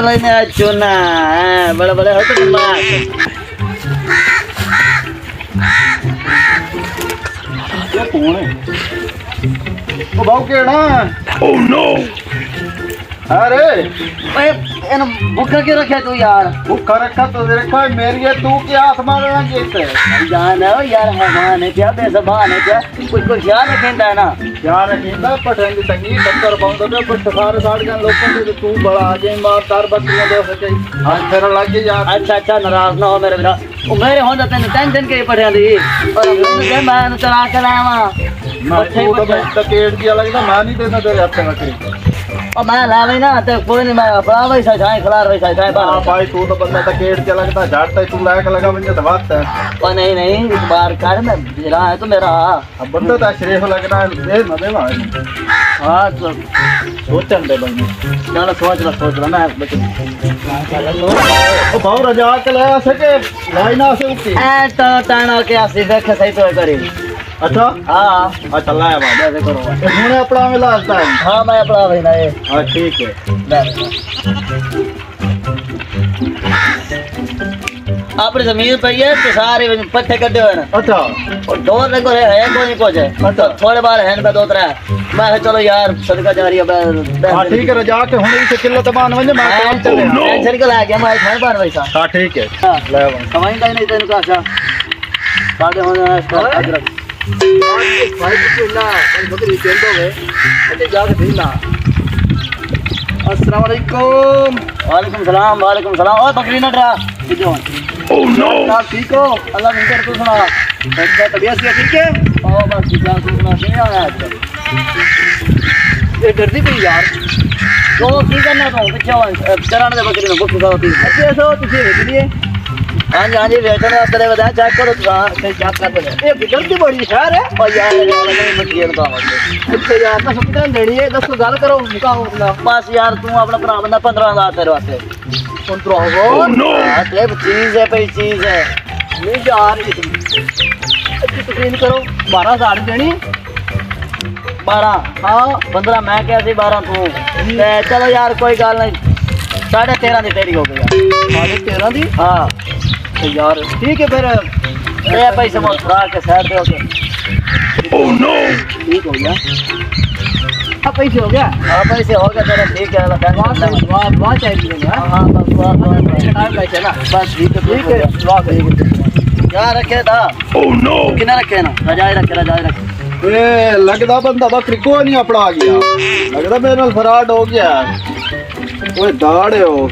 लेने चूना बड़े बड़े होते ये कौन है? ओ भाव केड़ा? Oh no! अरे भूखा क्यों रखे तू यार? भूखा रखा तो रखा मेरी है, तू क्या हाथ मारना जीते? जान है यार, हैवान है क्या, बेज़बान है क्या, कुछ कुछ याद रखेंदा है ना? यार रखेंदा पठेंदी तंगी टक्कर पाऊंदा तो पर सारे साढ़ जन लोगों से तू बड़ा आ जाए मार तार बकरियां दे सके हाथ फेर लग गई यार। अच्छा अच्छा नाराज ना हो मेरे बिना, ओ मेरे होंदा तैਨੂੰ टेंशन के पठेंदी और मैं चला के लावा मैं तो केड़ दिया लगदा मैं नहीं देना तेरे हाथ में बकरी और मैं लावे ना तो कोई नहीं, मैं अपना वैसा छाए खिला वैसा छाए हां भाई तू तो बंदा तो केड़ दिया लगदा झाड़ता तू लायक लगा बंदे तो बात है। ओ नहीं नहीं इस बार कर मैं मेरा है तो मेरा अब बंदा तो शरीफ लगना दे ना दे भाई। हां तो सोचन दे भाई चलो सोच ला मैं ओ भाव रजा के ले सके लाई ना से उठी ए तो ताना के आसी देख सही तो करी। अच्छा हां अच्छा लाया बाबा ऐसे करो तूने अपना में लाता है। हां मैं अपना भाई ना ये हां ठीक है अपनी जमीन पे ये तो सारे पत्ते कटे हुए ना। अच्छा और डोर देखो है कोई नहीं कुछ है तो थोड़े बार है ना दो तरह मैं चलो यार सदका जा रही है। हां ठीक है रजा के हुने से किलो तबान वने मैं काम चले टेंशन के ला गया मैं खाए बार वैसा। हां ठीक है ले भाई कमाई का नहीं तेन का अच्छा सादे होने इसका अदरक भाई को ना बकरी तेल दो वे ऐसे जाके देना। अस्सलाम वालेकुम। वालेकुम सलाम और बकरी ना डरा जो ओह नो आप ठीक हो? अल्लाह मिलकर तू सुना तबीयत से ठीक है? ओ बस ठीक है तू सुना नहीं आया ये डरती पई यार तो की करना तो पीछे चराने दे बकरी में भूख होती है। अच्छा ऐसा तुझे भेज दिए। हाँ जी वेतन तेरे बताया चेक करो फिर चेक कर दे ये डरती बड़ी शहर है और यार नहीं मटियर का अच्छा यार ना सब देनी है 10 गल करो मुकाओ बस यार तू अपना भरा बंदा 15,000 तेरे वास्ते 15 हो नो चीज है भाई चीज है नहीं यार यकीन करो 12,000 देनी 12 हाँ 15 मैं क्या सी 12 तू चलो यार कोई गल नहीं 13.5 की तेरी हो गई यार 13.5 की हाँ तो यार ठीक है फिर ये पैसे मैं उठा के साइड पे ओके ओह नो ठीक हो गया अब पैसे हो गया। हाँ पैसे हो गया तेरा ठीक है वाह चाहिए हाँ बस वाह पैसे ना बस ठीक है वाह क्या रखे था ओह नो कितना रखे ना रजाई रखे ए लगदा बंदा बकरी को नहीं अपना आ गया लगदा मेरे नाल फराड हो गया ओए दाड़े हो